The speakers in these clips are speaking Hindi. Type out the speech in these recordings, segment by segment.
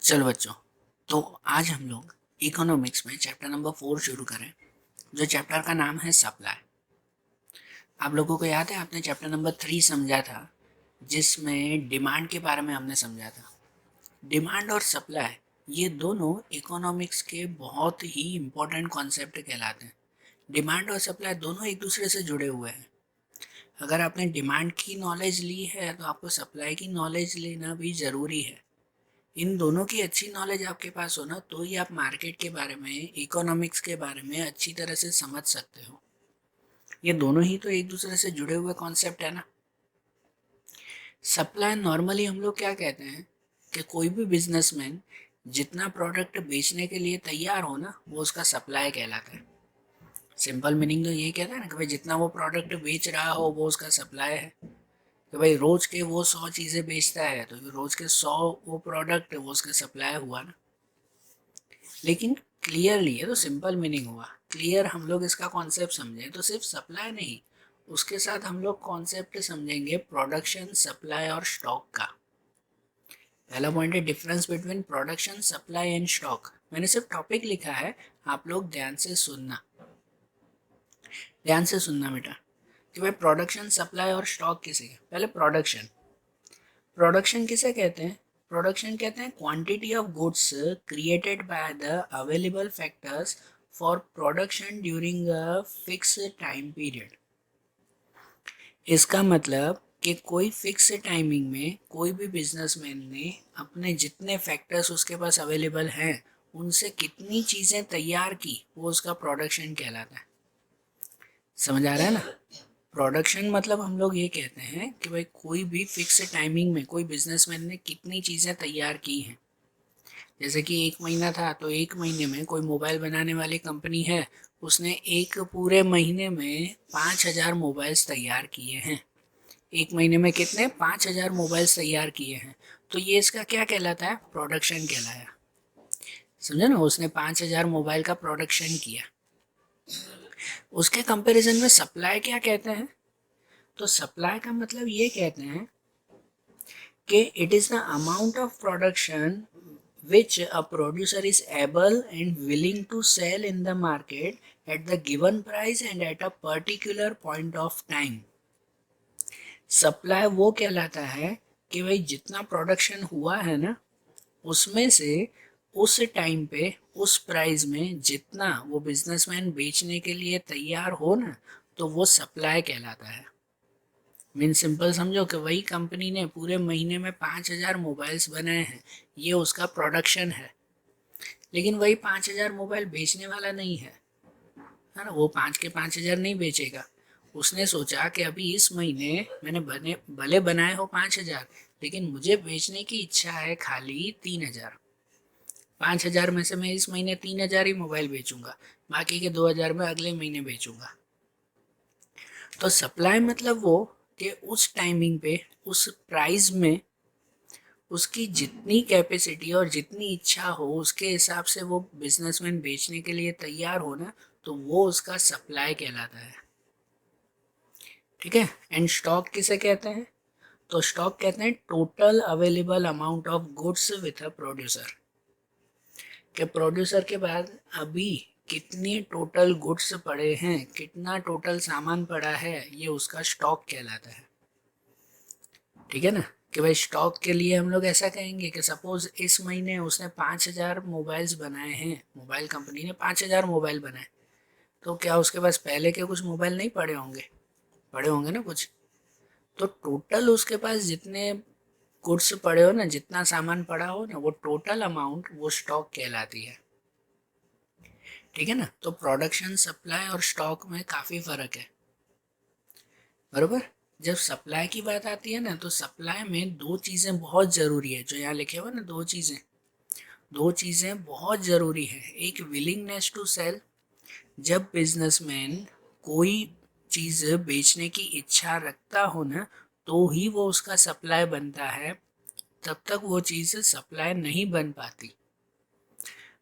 चलो बच्चों, तो आज हम लोग इकोनॉमिक्स में चैप्टर नंबर 4 शुरू करें, जो चैप्टर का नाम है सप्लाई। आप लोगों को याद है आपने चैप्टर नंबर 3 समझा था, जिसमें डिमांड के बारे में हमने समझा था। डिमांड और सप्लाई ये दोनों इकोनॉमिक्स के बहुत ही इम्पोर्टेंट कॉन्सेप्ट कहलाते हैं। डिमांड और सप्लाई दोनों एक दूसरे से जुड़े हुए हैं। अगर आपने डिमांड की नॉलेज ली है तो आपको सप्लाई की नॉलेज लेना भी ज़रूरी है। इन दोनों की अच्छी नॉलेज आपके पास हो ना, तो ही आप मार्केट के बारे में, इकोनॉमिक्स के बारे में अच्छी तरह से समझ सकते हो। ये दोनों ही तो एक दूसरे से जुड़े हुए कॉन्सेप्ट है ना। सप्लाई नॉर्मली हम लोग क्या कहते हैं कि कोई भी बिजनेसमैन जितना प्रोडक्ट बेचने के लिए तैयार हो ना, वो उसका सप्लाई कहलाता है। सिंपल मीनिंग तो यही कहता है ना कि भाई जितना वो प्रोडक्ट बेच रहा हो वो उसका सप्लाई है। कि भाई रोज के वो 100 चीज़ें बेचता है तो रोज के 100 वो प्रोडक्ट वो उसका सप्लाई हुआ ना। लेकिन क्लियरली, ये तो सिंपल मीनिंग हुआ। क्लियर हम लोग इसका कॉन्सेप्ट समझें तो सिर्फ सप्लाई नहीं, उसके साथ हम लोग कॉन्सेप्ट समझेंगे प्रोडक्शन, सप्लाई और स्टॉक का। पहला पॉइंट है difference between production, supply and stock. मैंने सिर्फ टॉपिक लिखा है, आप लोग ध्यान से सुनना। ध्यान से सुनना बेटा कि भाई प्रोडक्शन, सप्लाई और स्टॉक किसे है। पहले प्रोडक्शन। प्रोडक्शन किसे कहते हैं? प्रोडक्शन कहते हैं quantity of goods created by the available factors for production during a fix time period. इसका मतलब कि कोई फिक्स टाइमिंग में कोई भी बिजनेसमैन ने अपने जितने फैक्टर्स उसके पास अवेलेबल हैं उनसे कितनी चीज़ें तैयार की, वो उसका प्रोडक्शन कहलाता है। समझ आ रहा है ना? प्रोडक्शन मतलब हम लोग ये कहते हैं कि भाई कोई भी फिक्स टाइमिंग में कोई बिजनेसमैन ने कितनी चीज़ें तैयार की हैं। जैसे कि एक महीना था तो एक महीने में कोई मोबाइल बनाने वाली कंपनी है, उसने एक पूरे महीने में 5,000 मोबाइल्स तैयार किए हैं। एक महीने में कितने? 5,000 मोबाइल्स तैयार किए हैं। तो ये इसका क्या कहलाता है? प्रोडक्शन कहलाया। समझे ना, उसने 5,000 मोबाइल का प्रोडक्शन किया। उसके कंपैरिजन में सप्लाई क्या कहते हैं? तो सप्लाई का मतलब ये कहते हैं कि it is the amount of production which a producer is able and willing to sell in the market at the given price and at a particular point of time. Supply वो कहलाता है कि भाई जितना प्रोडक्शन हुआ है ना, उसमें से उस टाइम पे उस प्राइस में जितना वो बिजनेसमैन बेचने के लिए तैयार हो ना, तो वो सप्लाई कहलाता है। मीन सिंपल समझो कि वही कंपनी ने पूरे महीने में 5,000 मोबाइल्स बनाए हैं, ये उसका प्रोडक्शन है। लेकिन वही 5,000 मोबाइल बेचने वाला नहीं है ना, वो 5 के 5,000 नहीं बेचेगा। उसने सोचा कि अभी इस महीने मैंने भले बनाए हो 5,000, लेकिन मुझे बेचने की इच्छा है खाली 3,000। 5,000 में से मैं इस महीने 3,000 ही मोबाइल बेचूंगा, बाकी के 2,000 मैं अगले महीने बेचूंगा। तो सप्लाई मतलब वो कि उस टाइमिंग पे उस प्राइस में उसकी जितनी कैपेसिटी और जितनी इच्छा हो उसके हिसाब से वो बिजनेसमैन बेचने के लिए तैयार हो ना, तो वो उसका सप्लाई कहलाता है। ठीक है। एंड स्टॉक किसे कहते हैं? तो स्टॉक कहते हैं total available amount of goods with a producer. कि प्रोड्यूसर के बाद अभी कितनी टोटल गुड्स पड़े हैं, कितना टोटल सामान पड़ा है, ये उसका स्टॉक कहलाता है। ठीक है ना, कि भाई स्टॉक के लिए हम लोग ऐसा कहेंगे कि सपोज इस महीने उसने 5,000 मोबाइल्स बनाए हैं, मोबाइल कंपनी ने 5,000 मोबाइल बनाए, तो क्या उसके पास पहले के कुछ मोबाइल नहीं पड़े होंगे? पड़े होंगे ना कुछ। तो टोटल उसके पास जितने गुड्स पड़े हो ना, जितना सामान पड़ा हो ना, वो टोटल अमाउंट वो स्टॉक कहलाती है। ठीक है ना, तो प्रोडक्शन, सप्लाई और स्टॉक में काफ़ी फ़र्क है। बरोबर। जब सप्लाई की बात आती है ना, तो सप्लाई में दो चीज़ें बहुत ज़रूरी है, जो यहाँ लिखे हुए ना, दो चीज़ें बहुत ज़रूरी है। एक विलिंगनेस टू सेल। जब बिजनेसमैन कोई चीज़ बेचने की इच्छा रखता हो ना, तो ही वो उसका सप्लाई बनता है, तब तक वो चीज़ सप्लाई नहीं बन पाती।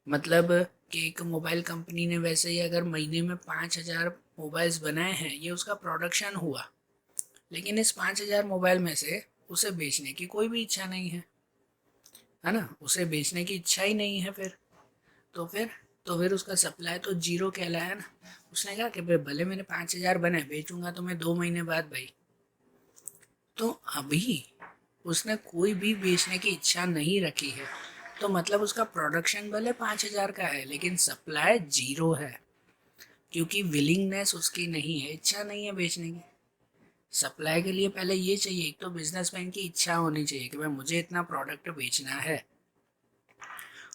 मतलब कि एक मोबाइल कंपनी ने वैसे ही अगर महीने में 5,000 मोबाइल्स बनाए हैं, ये उसका प्रोडक्शन हुआ, लेकिन इस 5,000 मोबाइल में से उसे बेचने की कोई भी इच्छा नहीं है। है ना, उसे बेचने की इच्छा ही नहीं है फिर। तो फिर तो फिर उसका सप्लाई तो जीरो कहलाया ना। उसने कहा कि भाई भले मैंने 5,000 बनाए, बेचूंगा तो मैं 2 महीने बाद भाई। तो अभी उसने कोई भी बेचने की इच्छा नहीं रखी है, तो मतलब उसका प्रोडक्शन भले 5,000 का है लेकिन सप्लाई जीरो है, क्योंकि विलिंगनेस उसकी नहीं है, इच्छा नहीं है बेचने की। सप्लाई के लिए पहले ये चाहिए, एक तो बिजनेसमैन की इच्छा होनी चाहिए कि भाई मुझे इतना प्रोडक्ट बेचना है,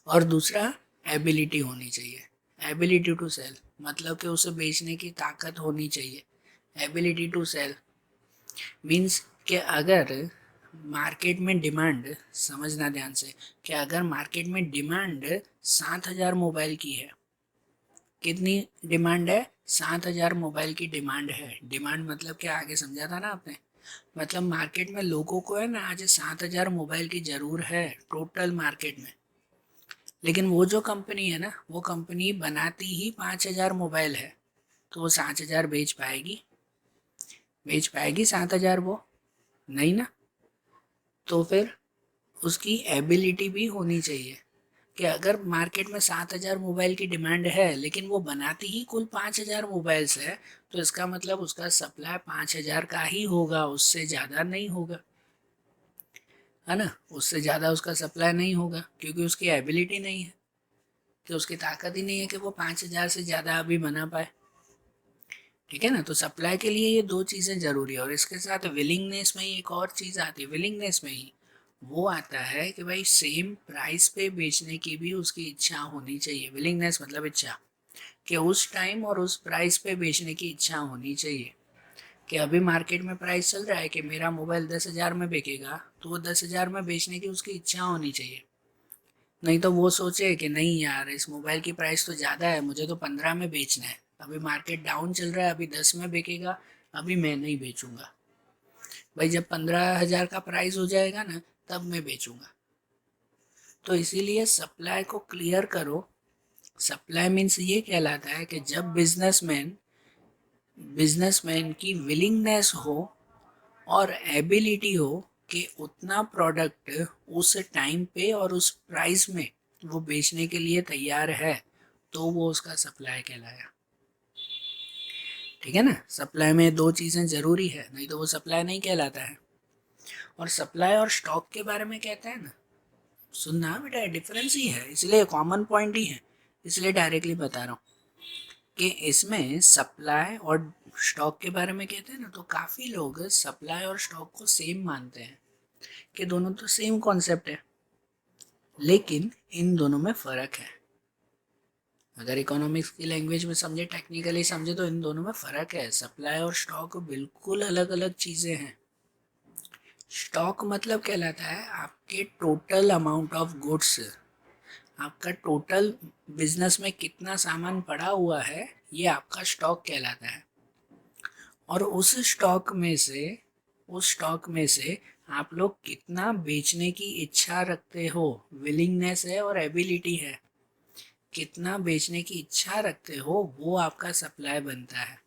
और दूसरा एबिलिटी होनी चाहिए। एबिलिटी टू सेल मतलब कि उसे बेचने की ताकत होनी चाहिए। एबिलिटी टू सेल मीन्स कि अगर मार्केट में डिमांड, समझना ध्यान से, कि अगर मार्केट में डिमांड 7,000 मोबाइल की है, कितनी डिमांड है? 7,000 मोबाइल की डिमांड है। डिमांड मतलब क्या, आगे समझा था ना आपने, मतलब मार्केट में लोगों को है ना आज 7,000 मोबाइल की जरूर है टोटल मार्केट में। लेकिन वो जो कंपनी है ना, वो कंपनी बनाती ही 5,000 मोबाइल है, तो वो 7,000 बेच पाएगी? बेच पाएगी 7,000 वो? नहीं ना। तो फिर उसकी एबिलिटी भी होनी चाहिए कि अगर मार्केट में 7,000 मोबाइल की डिमांड है लेकिन वो बनाती ही कुल 5,000 मोबाइल्स है, तो इसका मतलब उसका सप्लाई 5,000 का ही होगा, उससे ज़्यादा नहीं होगा, है ना। उससे ज़्यादा उसका सप्लाई नहीं होगा, क्योंकि उसकी एबिलिटी नहीं है, कि उसकी ताकत ही नहीं है कि वो 5,000 से ज़्यादा अभी बना पाए। ठीक है ना। तो सप्लाई के लिए ये दो चीज़ें ज़रूरी है, और इसके साथ विलिंगनेस में ही एक और चीज़ आती है। विलिंगनेस में ही वो आता है कि भाई सेम प्राइस पे बेचने की भी उसकी इच्छा होनी चाहिए। विलिंगनेस मतलब इच्छा, कि उस टाइम और उस प्राइस पे बेचने की इच्छा होनी चाहिए। कि अभी मार्केट में प्राइस चल रहा है कि मेरा मोबाइल 10,000 में बिकेगा, तो वो 10,000 में बेचने की उसकी इच्छा होनी चाहिए। नहीं तो वो सोचे कि नहीं यार, इस मोबाइल की प्राइस तो ज़्यादा है, मुझे तो 15 में बेचना है, अभी मार्केट डाउन चल रहा है, अभी 10 में बिकेगा, अभी मैं नहीं बेचूंगा। भाई जब 15,000 का प्राइस हो जाएगा ना, तब मैं बेचूंगा। तो इसीलिए सप्लाई को क्लियर करो। सप्लाई मीन्स ये कहलाता है कि जब बिजनेसमैन की विलिंगनेस हो और एबिलिटी हो कि उतना प्रोडक्ट उस टाइम पे और उस प्राइस में वो बेचने के लिए तैयार है, तो वो उसका सप्लाई कहलाया। ठीक है ना। सप्लाई में दो चीज़ें ज़रूरी है, नहीं तो वो सप्लाई नहीं कहलाता है। और सप्लाई और स्टॉक के बारे में कहते हैं ना, सुनना बेटा, डिफरेंस ही है, इसलिए कॉमन पॉइंट ही है, इसलिए डायरेक्टली बता रहा हूँ कि इसमें सप्लाई और स्टॉक के बारे में कहते हैं ना, तो काफ़ी लोग सप्लाई और स्टॉक को सेम मानते हैं कि दोनों तो सेम कॉन्सेप्ट है, लेकिन इन दोनों में फ़र्क है। अगर इकोनॉमिक्स की लैंग्वेज में समझे, टेक्निकली समझे, तो इन दोनों में फ़र्क है। सप्लाई और स्टॉक बिल्कुल अलग अलग चीज़ें हैं। स्टॉक मतलब कहलाता है आपके टोटल अमाउंट ऑफ गुड्स, आपका टोटल बिजनेस में कितना सामान पड़ा हुआ है, ये आपका स्टॉक कहलाता है। और उस स्टॉक में से आप लोग कितना बेचने की इच्छा रखते हो, विलिंगनेस है और एबिलिटी है, कितना बेचने की इच्छा रखते हो, वो आपका सप्लाई बनता है।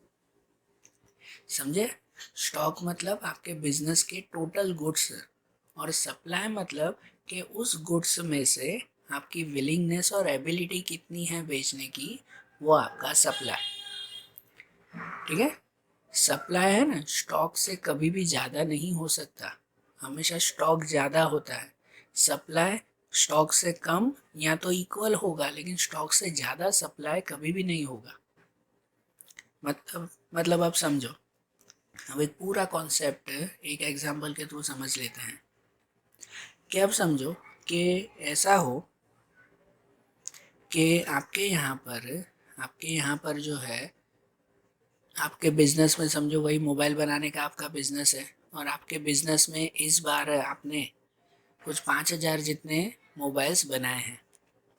समझे। स्टॉक मतलब आपके बिजनेस के टोटल गुड्स, और सप्लाई मतलब कि उस गुड्स में से आपकी विलिंगनेस और एबिलिटी कितनी है बेचने की, वो आपका सप्लाई। ठीक है। सप्लाई है ना, स्टॉक से कभी भी ज़्यादा नहीं हो सकता, हमेशा स्टॉक ज़्यादा होता है। सप्लाई स्टॉक से कम या तो इक्वल होगा, लेकिन स्टॉक से ज़्यादा सप्लाई कभी भी नहीं होगा। मतलब आप समझो। अब एक पूरा कॉन्सेप्ट एक एग्जांपल के थ्रू समझ लेते हैं। कि अब समझो कि ऐसा हो कि आपके यहाँ पर जो है, आपके बिजनेस में समझो वही मोबाइल बनाने का आपका बिजनेस है, और आपके बिजनेस में इस बार आपने कुछ 5,000 जितने मोबाइल्स बनाए हैं,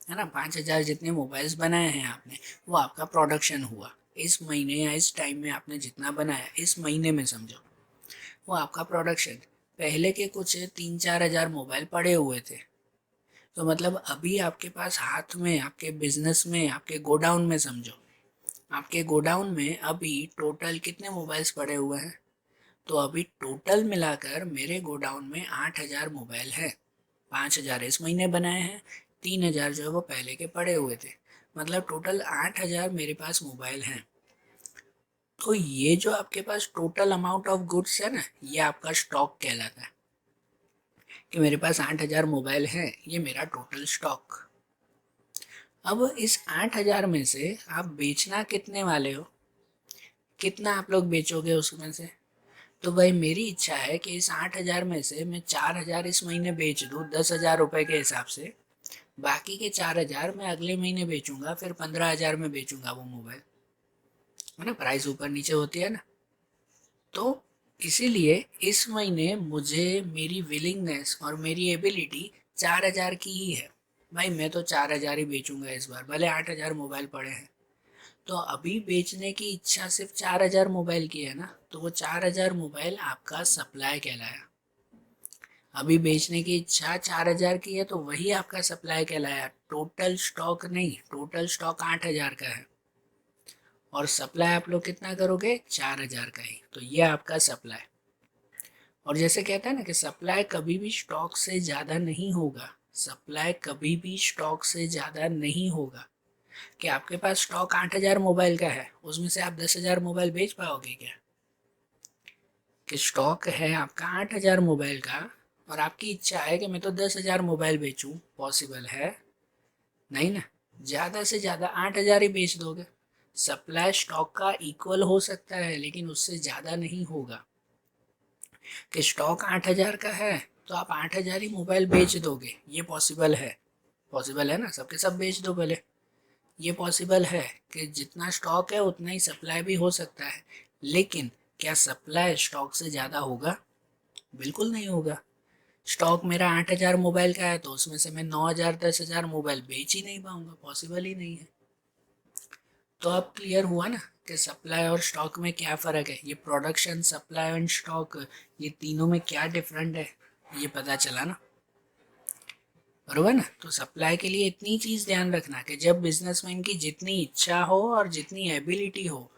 है ना। 5,000 जितने मोबाइल्स बनाए हैं आपने, वो आपका प्रोडक्शन हुआ इस महीने, या इस टाइम में आपने जितना बनाया इस महीने में समझो, वो आपका प्रोडक्शन। पहले के कुछ 3-4 हज़ार मोबाइल पड़े हुए थे, तो मतलब अभी आपके पास हाथ में, आपके बिजनेस में, आपके गोडाउन में समझो, आपके गोडाउन में अभी टोटल कितने मोबाइल्स पड़े हुए हैं? तो अभी टोटल मिलाकर मेरे गोडाउन में 8,000 मोबाइल है। 5,000 इस महीने बनाए हैं, 3,000 जो है वो पहले के पड़े हुए थे, मतलब टोटल 8,000 मेरे पास मोबाइल हैं। तो ये जो आपके पास टोटल अमाउंट ऑफ गुड्स है ना, ये आपका स्टॉक कहलाता है कि मेरे पास 8,000 मोबाइल हैं, ये मेरा टोटल स्टॉक। अब इस 8,000 में से आप बेचना कितने वाले हो, कितना आप लोग बेचोगे उसमें से? तो भाई मेरी इच्छा है कि इस 8,000 में से मैं 4,000 इस महीने बेच दूँ 10,000 रुपये के हिसाब से, बाकी के 4,000 मैं अगले महीने बेचूंगा, फिर 15,000 में बेचूंगा वो मोबाइल, है ना, प्राइस ऊपर नीचे होती है ना। तो इसीलिए इस महीने मुझे मेरी विलिंगनेस और मेरी एबिलिटी 4,000 की ही है। भाई मैं तो 4,000 ही बेचूंगा इस बार, भले 8,000 मोबाइल पड़े हैं। तो अभी बेचने की इच्छा सिर्फ 4,000 मोबाइल की है ना, तो वो 4,000 मोबाइल आपका सप्लाई कहलाया। अभी बेचने की इच्छा 4,000 की है तो वही आपका सप्लाई कहलाया, टोटल स्टॉक नहीं। टोटल स्टॉक 8,000 का है और सप्लाई आप लोग कितना करोगे, 4,000 का ही, तो ये आपका सप्लाई। और जैसे कहते हैं ना कि सप्लाई कभी भी स्टॉक से ज़्यादा नहीं होगा, सप्लाई कभी भी स्टॉक से ज़्यादा नहीं होगा। कि आपके पास स्टॉक 8,000 मोबाइल का है, उसमें से आप 10,000 मोबाइल बेच पाओगे क्या? कि स्टॉक है आपका 8,000 मोबाइल का और आपकी इच्छा है कि मैं तो 10,000 मोबाइल बेचूं, पॉसिबल है? नहीं ना। ज़्यादा से ज़्यादा 8,000 ही बेच दोगे। सप्लाई स्टॉक का इक्वल हो सकता है लेकिन उससे ज़्यादा नहीं होगा। कि स्टॉक 8,000 का है तो आप 8,000 ही मोबाइल बेच दोगे, ये पॉसिबल है? पॉसिबल है ना, सबके सब बेच दो भले। ये पॉसिबल है कि जितना स्टॉक है उतना ही सप्लाई भी हो सकता है, लेकिन क्या सप्लाई स्टॉक से ज़्यादा होगा? बिल्कुल नहीं होगा। स्टॉक मेरा 8,000 मोबाइल का है तो उसमें से मैं 9,000 10,000 मोबाइल बेच ही नहीं पाऊंगा, पॉसिबल ही नहीं है। तो अब क्लियर हुआ ना कि सप्लाई और स्टॉक में क्या फ़र्क है, ये प्रोडक्शन, सप्लाई एंड स्टॉक, ये तीनों में क्या डिफरेंट है, ये पता चला ना, बरोबर ना। तो सप्लाई के लिए इतनी चीज़ ध्यान रखना कि जब बिजनेसमैन की जितनी इच्छा हो और जितनी एबिलिटी हो,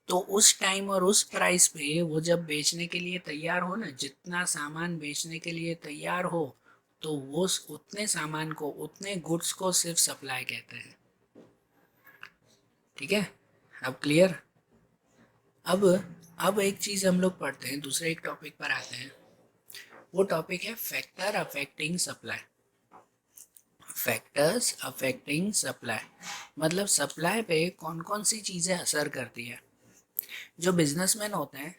तो उस टाइम और उस प्राइस पे वो जब बेचने के लिए तैयार हो ना, जितना सामान बेचने के लिए तैयार हो, तो वो उतने सामान को, उतने गुड्स को सिर्फ सप्लाई कहते हैं। ठीक है, अब क्लियर। अब अब एक चीज़ हम लोग पढ़ते हैं, दूसरे एक टॉपिक पर आते हैं। वो टॉपिक है factor affecting supply. Factors affecting supply मतलब सप्लाई पे कौन कौन सी चीज़ें असर करती है। जो बिजनेसमैन होते हैं,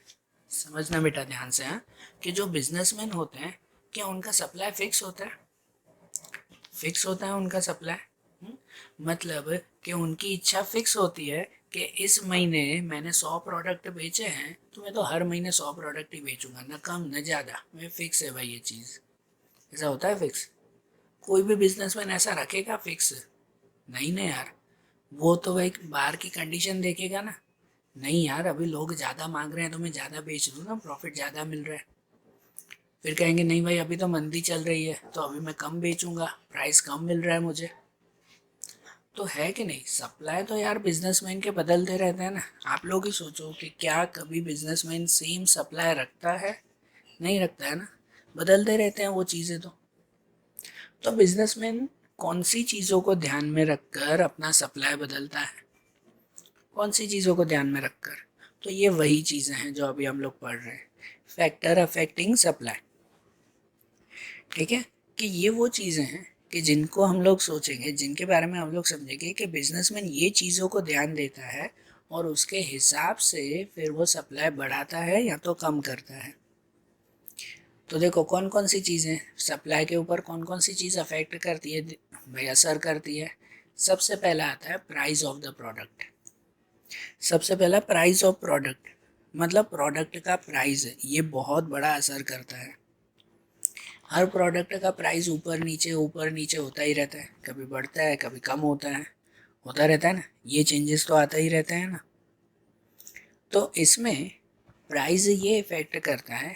समझना बेटा ध्यान से, हाँ, कि जो बिजनेसमैन होते हैं, क्या उनका सप्लाई फिक्स होता है? फिक्स होता है उनका सप्लाई। मतलब कि उनकी इच्छा फिक्स होती है कि इस महीने मैंने 100 प्रोडक्ट बेचे हैं तो मैं तो हर महीने 100 प्रोडक्ट ही बेचूंगा, ना कम ना ज़्यादा, मैं फिक्स है भाई ये चीज़। ऐसा होता है फिक्स? कोई भी बिजनेसमैन ऐसा रखेगा फिक्स? नहीं ना यार। वो तो भाई बाहर की कंडीशन देखेगा ना, नहीं यार अभी लोग ज़्यादा मांग रहे हैं तो मैं ज़्यादा बेच दूँ ना, प्रॉफिट ज़्यादा मिल रहा है। फिर कहेंगे नहीं भाई अभी तो मंदी चल रही है तो अभी मैं कम बेचूंगा, प्राइस कम मिल रहा है मुझे। तो है कि नहीं, सप्लाई तो यार बिजनेसमैन के बदलते रहते हैं ना। आप लोग ही सोचो कि क्या कभी बिजनेसमैन सेम सप्लाई रखता है? नहीं रखता है ना, बदलते रहते हैं वो चीज़ें। तो बिजनेसमैन कौन सी चीज़ों को ध्यान में रखकर अपना सप्लाई बदलता है? कौन सी चीज़ों को ध्यान में रखकर? तो ये वही चीज़ें हैं जो अभी हम लोग पढ़ रहे हैं, फैक्टर अफेक्टिंग सप्लाई। ठीक है, कि ये वो चीज़ें हैं कि जिनको हम लोग सोचेंगे, जिनके बारे में हम लोग समझेंगे कि बिजनेसमैन ये चीज़ों को ध्यान देता है और उसके हिसाब से फिर वो सप्लाई बढ़ाता है या तो कम करता है। तो देखो कौन कौन सी चीज़ें सप्लाई के ऊपर, कौन कौन सी चीज़ अफेक्ट करती है भाई, असर करती है। सबसे पहला आता है प्राइस ऑफ द प्रोडक्ट। सबसे पहला प्राइस ऑफ प्रोडक्ट, मतलब प्रोडक्ट का प्राइस है, ये बहुत बड़ा असर करता है। हर प्रोडक्ट का प्राइस ऊपर नीचे होता ही रहता है, कभी बढ़ता है कभी कम होता है, होता रहता है ना, ये चेंजेस तो आता ही रहते हैं ना। तो इसमें प्राइस ये इफ़ेक्ट करता है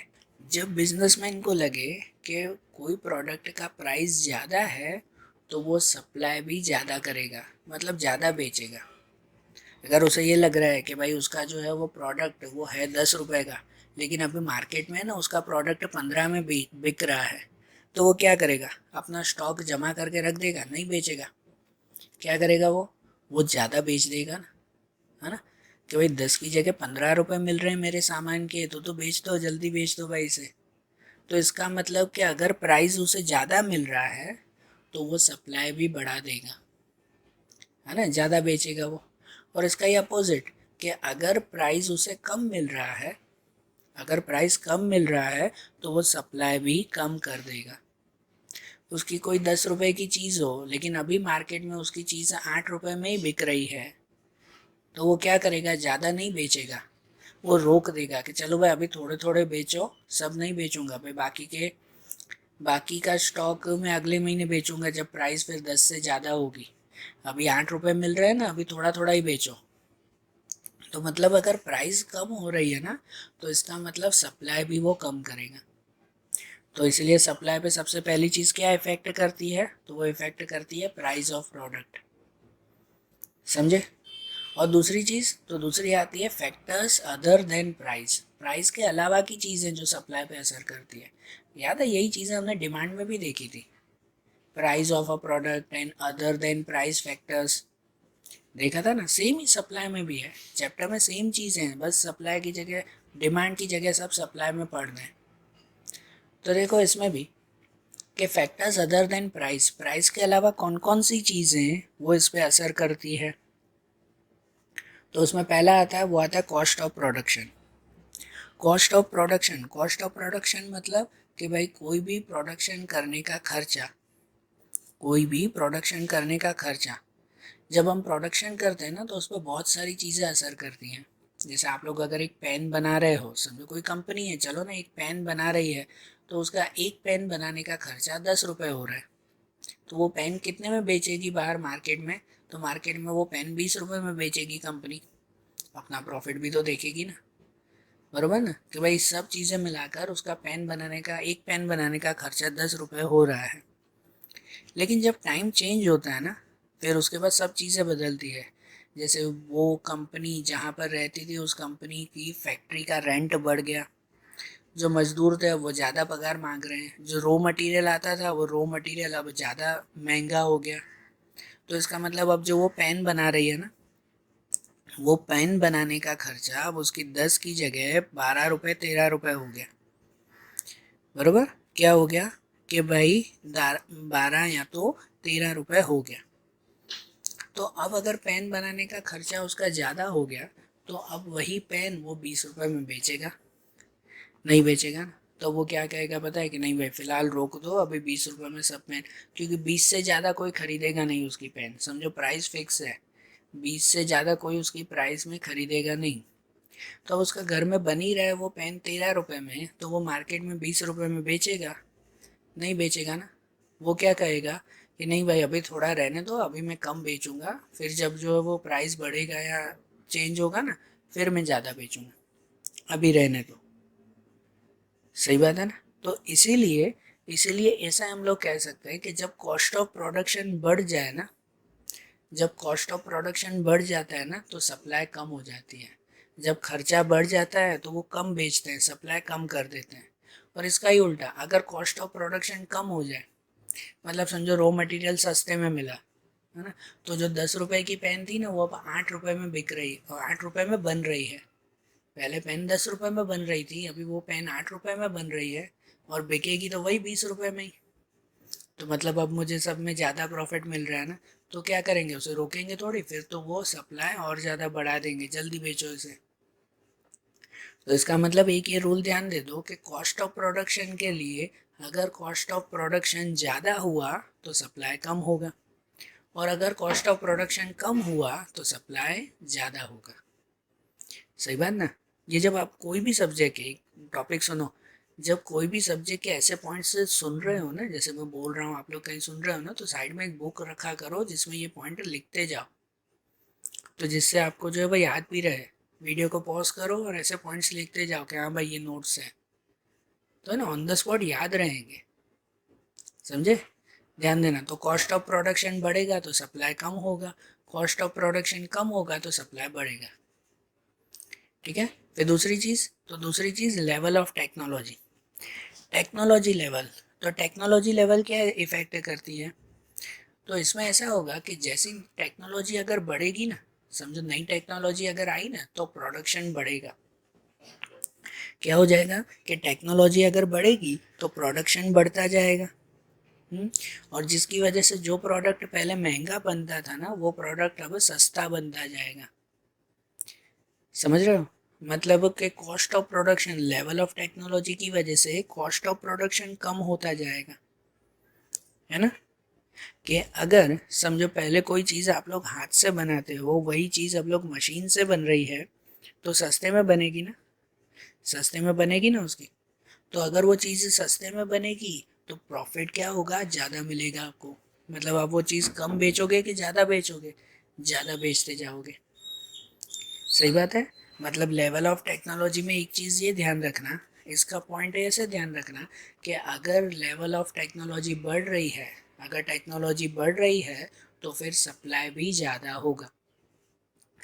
जब बिजनेसमैन को लगे कि कोई प्रोडक्ट का प्राइस ज़्यादा है तो वो सप्लाई भी ज़्यादा करेगा, मतलब ज़्यादा बेचेगा। अगर उसे ये लग रहा है कि भाई उसका जो है वो प्रोडक्ट वो है 10 रुपए का, लेकिन अभी मार्केट में ना उसका प्रोडक्ट 15 में बिक रहा है, तो वो क्या करेगा, अपना स्टॉक जमा करके रख देगा, नहीं बेचेगा। क्या करेगा वो ज़्यादा बेच देगा ना, है ना, कि भाई 10 की जगह 15 रुपये मिल रहे हैं मेरे सामान के, तो बेच दो, जल्दी बेच दो भाई इसे। तो इसका मतलब कि अगर प्राइस उसे ज़्यादा मिल रहा है तो वो सप्लाई भी बढ़ा देगा, है ना, ज़्यादा बेचेगा वो। और इसका ही अपोजिट, कि अगर प्राइस उसे कम मिल रहा है, अगर प्राइस कम मिल रहा है तो वो सप्लाई भी कम कर देगा। उसकी कोई 10 रुपए की चीज़ हो लेकिन अभी मार्केट में उसकी चीज़ 8 रुपए में ही बिक रही है, तो वो क्या करेगा, ज़्यादा नहीं बेचेगा, वो रोक देगा कि चलो भाई अभी थोड़े थोड़े बेचो, सब नहीं बेचूंगा भाई, बाकी का स्टॉक मैं अगले महीने बेचूंगा जब प्राइस फिर 10 से ज़्यादा होगी। अभी 8 रुपए मिल रहा है ना, अभी थोड़ा थोड़ा ही बेचो। तो मतलब अगर प्राइस कम हो रही है ना, तो इसका मतलब सप्लाई भी वो कम करेगा। तो इसलिए सप्लाई पे सबसे पहली चीज़ क्या इफेक्ट करती है, तो वो इफेक्ट करती है प्राइस ऑफ प्रोडक्ट। समझे। और दूसरी चीज़, तो दूसरी आती है factors other than price, price के अलावा की चीज़ें जो सप्लाई पे असर करती है। याद है यही चीज़ें हमने डिमांड में भी देखी थी, price of a product and other than price factors, देखा था ना, सेम ही सप्लाई में भी है, चैप्टर में सेम चीज़ें हैं, बस सप्लाई की जगह, डिमांड की जगह सब सप्लाई में पढ़ रहे हैं। तो देखो इसमें भी कि factors other than price, price के अलावा कौन कौन सी चीज़ें वो इस पर असर करती है। तो उसमें पहला आता है, वो आता है cost of production. Cost of production मतलब कि भाई कोई भी प्रोडक्शन करने का खर्चा, जब हम प्रोडक्शन करते हैं ना तो उस पर बहुत सारी चीज़ें असर करती हैं। जैसे आप लोग अगर एक पेन बना रहे हो, समझो कोई कंपनी है, चलो ना, एक पेन बना रही है, तो उसका एक पेन बनाने का खर्चा 10 रुपये हो रहा है। तो वो पेन कितने में बेचेगी बाहर मार्केट में, तो मार्केट में वो पेन 20 रुपये में बेचेगी कंपनी, अपना प्रॉफिट भी तो देखेगी ना, बराबर ना, कि भाई सब चीज़ें मिलाकर उसका एक पेन बनाने का खर्चा 10 रुपये हो रहा है। लेकिन जब टाइम चेंज होता है ना, फिर उसके बाद सब चीज़ें बदलती है। जैसे वो कंपनी जहाँ पर रहती थी, उस कंपनी की फैक्ट्री का रेंट बढ़ गया, जो मजदूर थे वो ज़्यादा पगार मांग रहे हैं, जो रॉ मटेरियल आता था वो रॉ मटेरियल अब ज़्यादा महंगा हो गया। तो इसका मतलब अब जो वो पेन बना रही है ना, वो पेन बनाने का खर्चा अब उसकी 10 की जगह 12 रुपये 13 रुपये हो गया, बराबर। क्या हो गया कि भाई 12 या तो 13 रुपये हो गया। तो अब अगर पेन बनाने का खर्चा उसका ज़्यादा हो गया, तो अब वही पेन वो 20 रुपये में बेचेगा, नहीं बेचेगा ना। तो वो क्या कहेगा पता है, कि नहीं भाई फ़िलहाल रोक दो, अभी 20 रुपये में सब पेन, क्योंकि 20 से ज़्यादा कोई ख़रीदेगा नहीं उसकी पेन, समझो प्राइस फिक्स है, 20 से ज़्यादा कोई उसकी प्राइस में ख़रीदेगा नहीं। तो उसका घर में बनी रहे वो पेन 13 रुपये में, तो वो मार्केट में 20 रुपये में बेचेगा, नहीं बेचेगा ना। वो क्या कहेगा कि नहीं भाई अभी थोड़ा रहने दो, अभी मैं कम बेचूंगा, फिर जब जो है वो प्राइस बढ़ेगा या चेंज होगा ना, फिर मैं ज़्यादा बेचूंगा, अभी रहने दो। सही बात है ना। तो इसीलिए इसीलिए ऐसा हम लोग कह सकते हैं कि जब कॉस्ट ऑफ प्रोडक्शन बढ़ जाए ना, जब कॉस्ट ऑफ प्रोडक्शन बढ़ जाता है ना, तो सप्लाई कम हो जाती है। जब खर्चा बढ़ जाता है तो वो कम बेचते हैं, सप्लाई कम कर देते हैं। और इसका ही उल्टा, अगर कॉस्ट ऑफ प्रोडक्शन कम हो जाए, मतलब समझो रॉ मटेरियल सस्ते में मिला, है ना, तो जो 10 रुपए की पेन थी ना, वो अब 8 रुपए में बिक रही और 8 रुपए में बन रही है। पहले पेन 10 रुपए में बन रही थी, अभी वो पेन 8 रुपए में बन रही है, और बिकेगी तो वही 20 रुपए में ही। तो मतलब अब मुझे सब में ज़्यादा प्रॉफिट मिल रहा है ना, तो क्या करेंगे, उसे रोकेंगे थोड़ी, फिर तो वो सप्लाई और ज़्यादा बढ़ा देंगे, जल्दी बेचो इसे। तो इसका मतलब एक ये रूल ध्यान दे दो कि कॉस्ट ऑफ प्रोडक्शन के लिए, अगर कॉस्ट ऑफ प्रोडक्शन ज़्यादा हुआ तो सप्लाई कम होगा, और अगर कॉस्ट ऑफ प्रोडक्शन कम हुआ तो सप्लाई ज़्यादा होगा। सही बात ना। ये जब आप कोई भी सब्जेक्ट के टॉपिक सुनो, जब कोई भी सब्जेक्ट के ऐसे पॉइंट्स सुन रहे हो ना, जैसे मैं बोल रहा हूँ, आप लोग कहीं सुन रहे हो ना, तो साइड में एक बुक रखा करो जिसमें ये पॉइंट लिखते जाओ, तो जिससे आपको जो है भाई याद भी रहे। वीडियो को पॉज करो और ऐसे पॉइंट्स लिखते जाओ कि हाँ भाई ये नोट्स है, तो है ना, ऑन द स्पॉट याद रहेंगे। समझे। ध्यान देना। तो कॉस्ट ऑफ प्रोडक्शन बढ़ेगा तो सप्लाई कम होगा, कॉस्ट ऑफ प्रोडक्शन कम होगा तो सप्लाई बढ़ेगा। ठीक है। फिर दूसरी चीज़ level of technology. Technology level, तो टेक्नोलॉजी लेवल क्या इफ़ेक्ट करती है? तो इसमें ऐसा होगा कि जैसी टेक्नोलॉजी अगर बढ़ेगी ना, समझो नई टेक्नोलॉजी अगर आई ना तो प्रोडक्शन बढ़ेगा। क्या हो जाएगा कि टेक्नोलॉजी अगर बढ़ेगी तो प्रोडक्शन बढ़ता जाएगा। और जिसकी वजह से जो प्रोडक्ट पहले महंगा बनता था ना, वो प्रोडक्ट अब सस्ता बनता जाएगा। समझ रहे हो? मतलब कि cost of production, level of technology की वजह से कॉस्ट ऑफ प्रोडक्शन कम होता जाएगा, है ना? कि अगर समझो पहले कोई चीज़ आप लोग हाथ से बनाते हो, वही चीज़ अब लोग मशीन से बन रही है, तो सस्ते में बनेगी ना, सस्ते में बनेगी ना उसकी। तो अगर वो चीज़ सस्ते में बनेगी तो प्रॉफिट क्या होगा, ज़्यादा मिलेगा आपको। मतलब आप वो चीज़ कम बेचोगे कि ज़्यादा बेचोगे? ज़्यादा बेचते जाओगे। सही बात है। मतलब लेवल ऑफ टेक्नोलॉजी में एक चीज़ ये ध्यान रखना, इसका पॉइंट ऐसे ध्यान रखना कि अगर लेवल ऑफ टेक्नोलॉजी बढ़ रही है, अगर टेक्नोलॉजी बढ़ रही है तो फिर सप्लाई भी ज़्यादा होगा।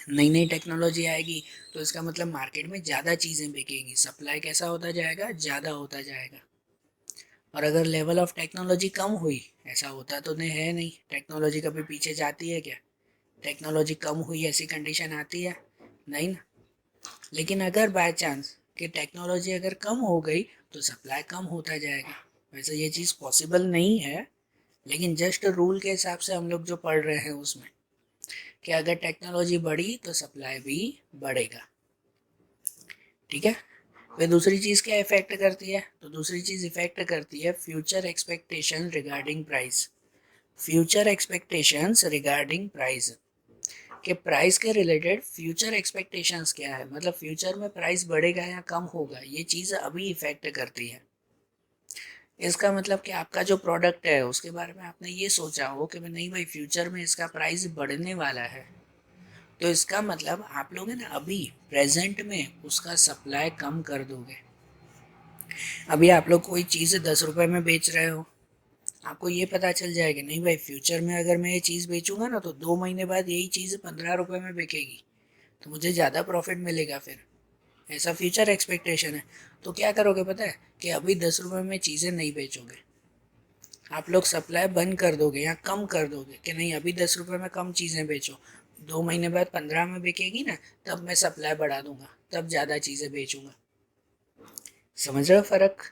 नई नई टेक्नोलॉजी आएगी तो इसका मतलब मार्केट में ज़्यादा चीज़ें बिकेगी, सप्लाई कैसा होता जाएगा, ज़्यादा होता जाएगा। और अगर लेवल ऑफ टेक्नोलॉजी कम हुई, ऐसा होता तो नहीं है, नहीं, टेक्नोलॉजी कभी पीछे जाती है क्या? टेक्नोलॉजी कम हुई ऐसी कंडीशन आती है? नहीं ना। लेकिन अगर बाय चांस कि टेक्नोलॉजी अगर कम हो गई तो सप्लाई कम होता जाएगा। वैसे ये चीज़ पॉसिबल नहीं है, लेकिन जस्ट रूल के हिसाब से हम लोग जो पढ़ रहे हैं उसमें कि अगर टेक्नोलॉजी बढ़ी तो सप्लाई भी बढ़ेगा। ठीक है। फिर दूसरी चीज़ क्या इफेक्ट करती है? तो दूसरी चीज़ इफेक्ट करती है future expectation regarding price. Future expectations regarding price, कि प्राइस के रिलेटेड फ्यूचर एक्सपेक्टेशंस क्या है, मतलब फ्यूचर में प्राइस बढ़ेगा या कम होगा, ये चीज़ अभी इफेक्ट करती है। इसका मतलब कि आपका जो प्रोडक्ट है उसके बारे में आपने ये सोचा हो कि नहीं भाई फ्यूचर में इसका प्राइस बढ़ने वाला है, तो इसका मतलब आप लोग है ना अभी प्रेजेंट में उसका सप्लाई कम कर दोगे। अभी आप लोग कोई चीज़ 10 रुपए में बेच रहे हो, आपको ये पता चल जाएगा नहीं भाई फ्यूचर में अगर मैं ये चीज़ बेचूंगा ना तो 2 महीने बाद यही चीज़ 15 रुपए में बिकेगी, तो मुझे ज़्यादा प्रॉफिट मिलेगा। फिर ऐसा फ्यूचर एक्सपेक्टेशन है। तो क्या करोगे पता है कि अभी 10 रुपए में चीज़ें नहीं बेचोगे, आप लोग सप्लाई बंद कर दोगे या कम कर दोगे कि नहीं अभी 10 रुपए में कम चीज़ें बेचो, 2 महीने बाद 15 में बिकेगी ना, तब मैं सप्लाई बढ़ा दूंगा, तब ज़्यादा चीज़ें बेचूंगा। समझ रहे हो फ़र्क?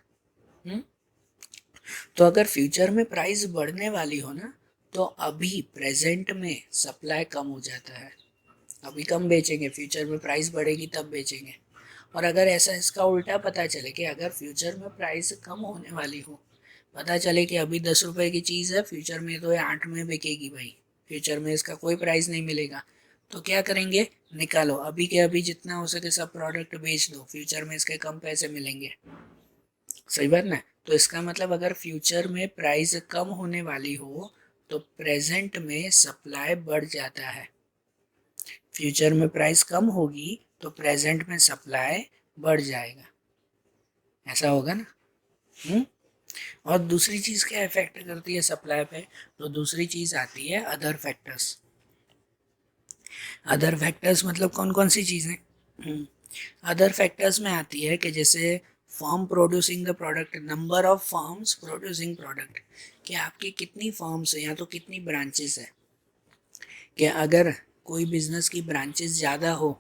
हम्म। तो अगर फ्यूचर में प्राइस बढ़ने वाली हो ना, तो अभी प्रेजेंट में सप्लाई कम हो जाता है, अभी कम बेचेंगे, फ्यूचर में प्राइस बढ़ेगी तब बेचेंगे। और अगर ऐसा इसका उल्टा पता चले कि अगर फ्यूचर में प्राइस कम होने वाली हो, पता चले कि अभी 10 रुपए की चीज़ है, फ्यूचर में तो ये 8 में बिकेगी भाई, फ्यूचर में इसका कोई प्राइस नहीं मिलेगा, तो क्या करेंगे, निकालो अभी के अभी जितना हो सके सब प्रोडक्ट बेच दो, फ्यूचर में इसके कम पैसे मिलेंगे। सही बात ना? तो इसका मतलब अगर फ्यूचर में प्राइस कम होने वाली हो तो प्रेजेंट में सप्लाई बढ़ जाता है। फ्यूचर में प्राइस कम होगी तो प्रेजेंट में सप्लाई बढ़ जाएगा, ऐसा होगा ना। हम्म। और दूसरी चीज़ क्या इफेक्ट करती है सप्लाई पे? तो दूसरी चीज़ आती है अदर फैक्टर्स। अदर फैक्टर्स मतलब कौन कौन सी चीज़ें? अदर फैक्टर्स में आती है कि जैसे firm producing the product, number of firms producing product, कि आपकी कितनी फर्म्स है या तो कितनी ब्रांचेस है। कि अगर कोई बिजनेस की ब्रांचेस ज़्यादा हो,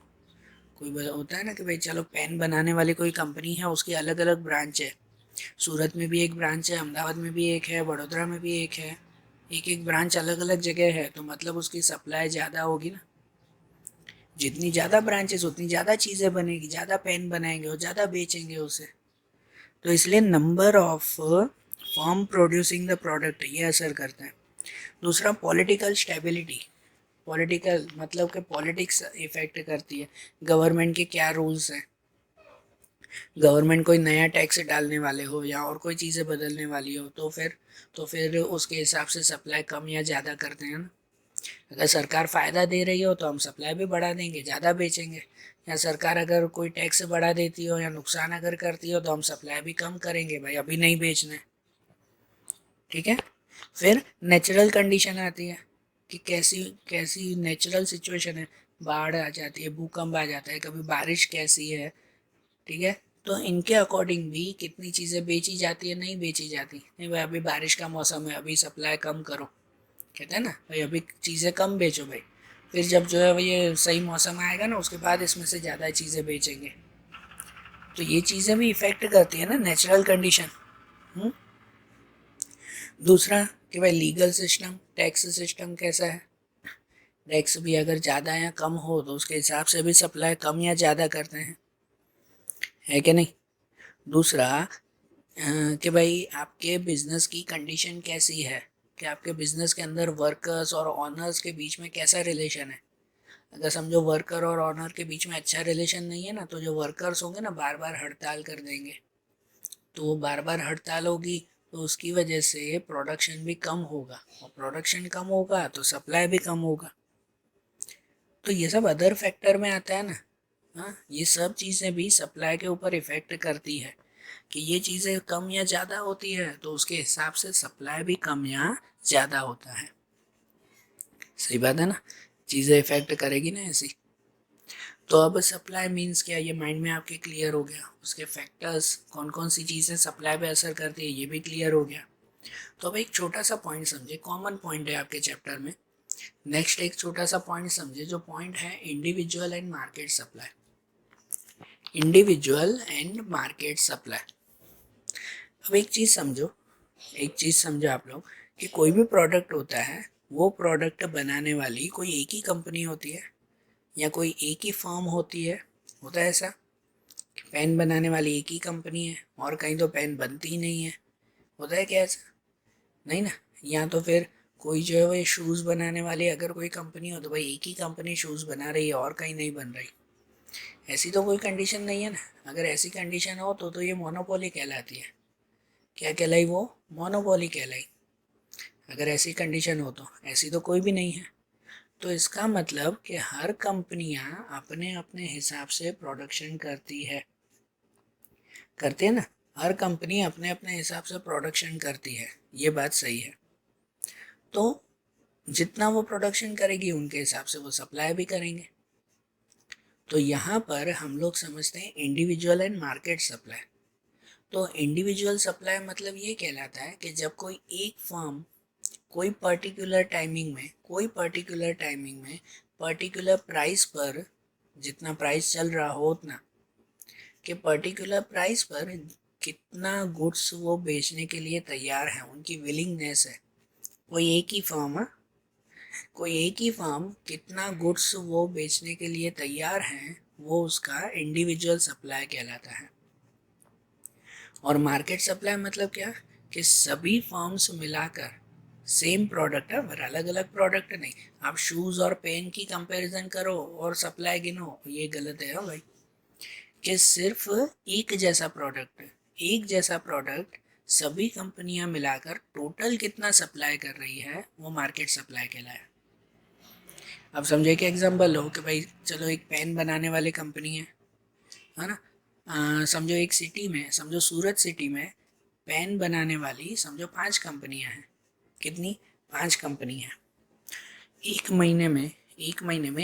कोई होता है ना कि भाई चलो पेन बनाने वाली कोई कंपनी है, उसकी अलग अलग ब्रांच है, सूरत में भी एक ब्रांच है, अहमदाबाद में भी एक है, वडोदरा में भी एक है, एक एक ब्रांच अलग अलग जगह है, तो मतलब उसकी सप्लाई ज़्यादा होगी ना। जितनी ज़्यादा ब्रांचेस उतनी ज़्यादा चीज़ें बनेगी, ज़्यादा पेन बनाएंगे और ज़्यादा बेचेंगे उसे। तो इसलिए number of firm producing the product ये असर करता है। दूसरा पॉलिटिकल स्टेबिलिटी। पॉलिटिकल मतलब कि पॉलिटिक्स इफेक्ट करती है, गवर्नमेंट के क्या रूल्स हैं, गवर्नमेंट कोई नया टैक्स डालने वाले हो या और कोई चीज़ें बदलने वाली हो, तो फिर उसके हिसाब से सप्लाई कम या ज़्यादा करते हैं ना। अगर सरकार फ़ायदा दे रही हो तो हम सप्लाई भी बढ़ा देंगे, ज़्यादा बेचेंगे। या सरकार अगर कोई टैक्स बढ़ा देती हो या नुकसान अगर करती हो तो हम सप्लाई भी कम करेंगे, भाई अभी नहीं बेचना है। ठीक है। फिर नेचुरल कंडीशन आती है कि कैसी कैसी नेचुरल सिचुएशन है, बाढ़ आ जाती है, भूकंप आ जाता है, कभी बारिश कैसी है, ठीक है, तो इनके अकॉर्डिंग भी कितनी चीज़ें बेची जाती है, नहीं बेची जाती। नहीं भाई अभी बारिश का मौसम है, अभी सप्लाई कम करो, कहते हैं ना भाई अभी चीज़ें कम बेचो भाई। फिर जब जो है ये सही मौसम आएगा ना, उसके बाद इसमें से ज़्यादा चीज़ें बेचेंगे। तो ये चीज़ें भी इफ़ेक्ट करती है ना नेचुरल कंडीशन। दूसरा कि भाई लीगल सिस्टम, टैक्स सिस्टम कैसा है। टैक्स भी अगर ज़्यादा या कम हो तो उसके हिसाब से भी सप्लाई कम या ज़्यादा करते हैं, है कि नहीं। दूसरा कि भाई आपके बिजनेस की कंडीशन कैसी है, कि आपके बिजनेस के अंदर वर्कर्स और ऑनर्स के बीच में कैसा रिलेशन है। अगर समझो वर्कर और ऑनर के बीच में अच्छा रिलेशन नहीं है ना, तो जो वर्कर्स होंगे ना बार बार हड़ताल कर देंगे। तो बार बार हड़ताल होगी तो उसकी वजह से प्रोडक्शन भी कम होगा, और प्रोडक्शन कम होगा तो सप्लाई भी कम होगा। तो ये सब अदर फैक्टर में आता है ना। हाँ, ये सब चीज़ें भी सप्लाई के ऊपर इफ़ेक्ट करती है कि ये चीज़ें कम या ज़्यादा होती है तो उसके हिसाब से सप्लाई भी कम या ज़्यादा होता है। सही बात है ना, चीज़ें इफ़ेक्ट करेगी ना ऐसी। तो अब सप्लाई मीन्स क्या, ये माइंड में आपके क्लियर हो गया। उसके फैक्टर्स कौन कौन सी चीज़ें सप्लाई पे असर करती है ये भी क्लियर हो गया। तो अब एक छोटा सा पॉइंट समझे, कॉमन पॉइंट है आपके चैप्टर में। नेक्स्ट एक छोटा सा पॉइंट समझे, जो पॉइंट है individual and market supply. Individual and market supply. अब एक चीज़ समझो आप लोग, कि कोई भी प्रोडक्ट होता है, वो प्रोडक्ट बनाने वाली कोई एक ही कंपनी होती है या कोई एक ही फर्म होती है। होता है ऐसा, पेन बनाने वाली एक ही कंपनी है और कहीं तो पेन बनती ही नहीं है। होता है क्या ऐसा? नहीं ना। या तो फिर कोई जो है वो शूज़ बनाने वाली अगर कोई कंपनी हो तो भाई एक ही कंपनी शूज़ बना रही है और कहीं नहीं बन रही। ऐसी तो कोई कंडीशन नहीं है ना। अगर ऐसी कंडीशन हो तो ये मोनोपोली कहलाती है। क्या कहलाई वो? मोनोपोली कहलाई। अगर ऐसी कंडीशन हो तो ऐसी तो कोई भी नहीं है। तो इसका मतलब कि हर कंपनियां अपने अपने हिसाब से प्रोडक्शन करती है ना। हर कंपनी अपने अपने हिसाब से प्रोडक्शन करती है, ये बात सही है। तो जितना वो प्रोडक्शन करेगी उनके हिसाब से वो सप्लाई भी करेंगे। तो यहाँ पर हम लोग समझते हैं इंडिविजुअल एंड मार्केट सप्लाई। तो इंडिविजुअल सप्लाई मतलब ये कहलाता है कि जब कोई एक फर्म कोई पर्टिकुलर टाइमिंग में पर्टिकुलर प्राइस पर, जितना प्राइस चल रहा हो उतना, कि पर्टिकुलर प्राइस पर कितना गुड्स वो बेचने के लिए तैयार है, उनकी विलिंगनेस है। कोई एक ही फर्म है, कोई एक ही फर्म कितना गुड्स वो बेचने के लिए तैयार है, वो उसका इंडिविजुअल सप्लाई कहलाता है। और मार्केट सप्लाई मतलब क्या, कि सभी फर्म्स मिलाकर सेम प्रोडक्ट है, पर अलग अलग प्रोडक्ट नहीं। आप शूज़ और पेन की कंपैरिजन करो और सप्लाई गिनो, ये गलत है भाई। कि सिर्फ एक जैसा प्रोडक्ट सभी कंपनियां मिलाकर टोटल कितना सप्लाई कर रही है, वो मार्केट सप्लाई कहलाए। अब समझे कि एग्जांपल लो कि भाई चलो एक पेन बनाने वाली कंपनी है ना। समझो एक सिटी में, समझो सूरत सिटी में पेन बनाने वाली समझो 5 कंपनियां हैं। कितनी? 5 कंपनी हैं। एक महीने में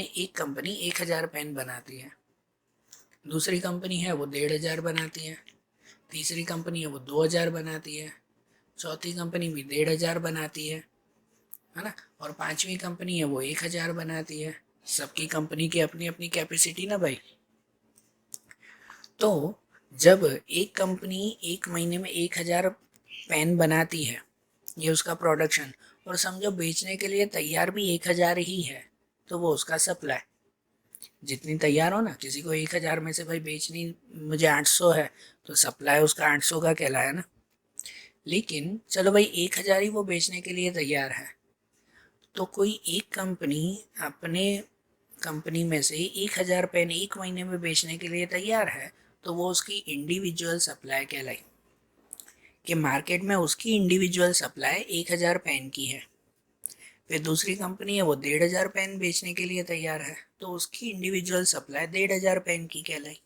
एक कंपनी 1,000 पेन बनाती है। दूसरी कंपनी है वो 1,500 बनाती है। तीसरी कंपनी है वो 2,000 बनाती है। चौथी कंपनी भी 1,500 बनाती है ना। और पांचवी कंपनी है वो 1,000 बनाती है। सबकी कंपनी की अपनी अपनी कैपेसिटी ना भाई। तो जब एक कंपनी एक महीने में 1,000 पेन बनाती है, ये उसका प्रोडक्शन, और समझो बेचने के लिए तैयार भी 1,000 ही है, तो वो उसका सप्लाई। जितनी तैयार हो ना, किसी को 1,000 में से भाई बेचनी मुझे 800 है, तो सप्लाई उसका 800 का कहलाया ना। लेकिन चलो भाई 1,000 ही वो बेचने के लिए तैयार है, तो कोई एक कंपनी अपने कंपनी में से 1,000 पेन एक महीने में बेचने के लिए तैयार है, तो वो उसकी इंडिविजुअल सप्लाई कहलाई। कि मार्केट में उसकी इंडिविजुअल सप्लाई 1,000 पेन की है। फिर दूसरी कंपनी है वो 1,500 पेन बेचने के लिए तैयार है, तो उसकी इंडिविजुअल सप्लाई 1,500 पेन की कहलाई।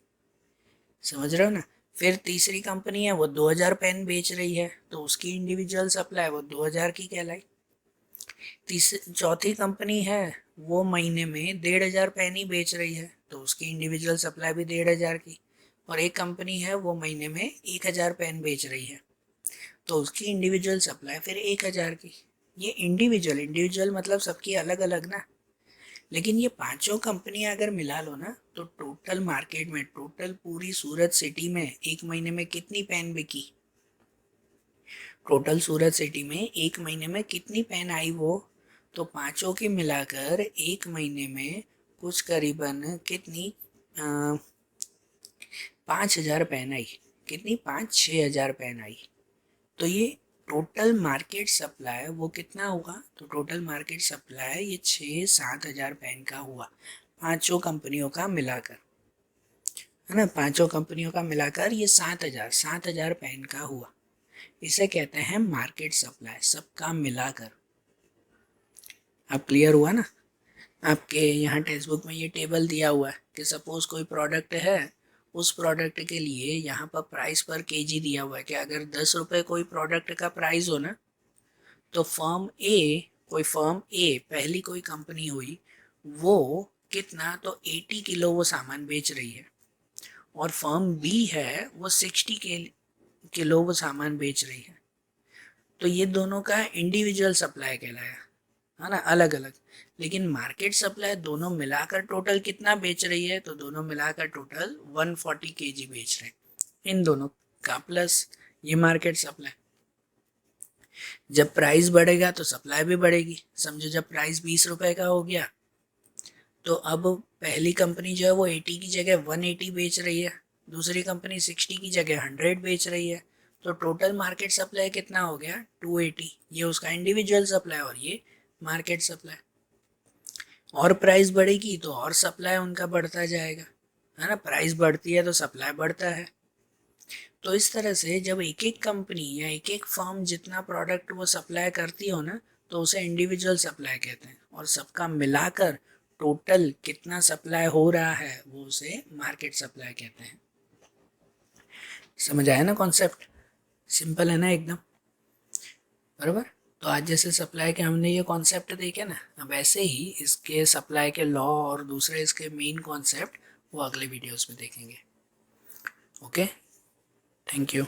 समझ रहे हो ना। फिर तीसरी कंपनी है वो 2,000 पेन बेच रही है, तो उसकी इंडिविजुअल सप्लाई वो 2,000 की कहलाई। चौथी कंपनी है वो महीने में 1,500 पेन ही बेच रही है, तो उसकी इंडिविजुअल सप्लाई भी 1,500 की। और एक कंपनी है वो महीने में 1000 पेन बेच रही है, तो उसकी इंडिविजुअल सप्लाई फिर 1000 की। ये इंडिविजुअल इंडिविजुअल मतलब सबकी अलग अलग ना। लेकिन ये पांचों कंपनियां अगर मिला लो ना, तो टोटल मार्केट में, टोटल पूरी सूरत सिटी में एक महीने में कितनी पेन बिकी, टोटल सूरत सिटी में एक महीने में कितनी पेन आई वो, तो पांचों की मिलाकर एक महीने में कुछ करीबन कितनी 5000 पेन आई। कितनी, 5-6 हजार पेन आई। तो ये टोटल मार्केट सप्लाई वो कितना हुआ, तो टोटल मार्केट सप्लाई ये 6-7 हजार पेन का हुआ, पांचों कंपनियों का मिलाकर, है ना। पांचों कंपनियों का मिलाकर ये 7 हजार पेन का हुआ। इसे कहते हैं मार्केट सप्लाई, सबका मिलाकर। अब क्लियर हुआ ना। आपके यहाँ टेक्स्ट बुक में ये टेबल दिया हुआ है कि सपोज कोई प्रोडक्ट है, उस प्रोडक्ट के लिए यहाँ पर प्राइस पर केजी दिया हुआ है कि अगर 10 रुपये कोई प्रोडक्ट का प्राइस हो ना, तो फर्म ए पहली कोई कंपनी हुई, वो कितना, तो 80 किलो वो सामान बेच रही है, और फर्म बी है वो 60 किलो वो सामान बेच रही है। तो ये दोनों का इंडिविजुअल सप्लाई कहलाया, है ना, अलग अलग। लेकिन मार्केट सप्लाई दोनों मिलाकर टोटल कितना बेच रही है, तो दोनों मिलाकर टोटल 140 केजी बेच रहे हैं, इन दोनों का प्लस ये मार्केट सप्लाई। जब प्राइस बढ़ेगा तो सप्लाई भी बढ़ेगी। समझो जब प्राइस 20 रुपए का हो गया, तो अब पहली कंपनी जो है वो 80 की जगह 180 बेच रही है, दूसरी कंपनी 60 की जगह 100 बेच रही है, तो टोटल मार्केट सप्लाई कितना हो गया, 280। ये उसका इंडिविजुअल सप्लाई और ये मार्केट सप्लाई। और प्राइस बढ़ेगी तो और सप्लाई उनका बढ़ता जाएगा, है ना। प्राइस बढ़ती है तो सप्लाई बढ़ता है। तो इस तरह से जब एक एक कंपनी या एक एक फर्म जितना प्रोडक्ट वो सप्लाई करती हो ना, तो उसे इंडिविजुअल सप्लाई कहते हैं, और सबका मिलाकर टोटल कितना सप्लाई हो रहा है वो उसे मार्केट सप्लाई कहते हैं। समझ आया ना कॉन्सेप्ट, सिंपल है ना एकदम, बराबर। तो आज जैसे सप्लाई के हमने ये कॉन्सेप्ट देखे ना, अब ऐसे ही इसके सप्लाई के लॉ और दूसरे इसके मेन कॉन्सेप्ट वो अगले वीडियोस में देखेंगे। Okay, thank you.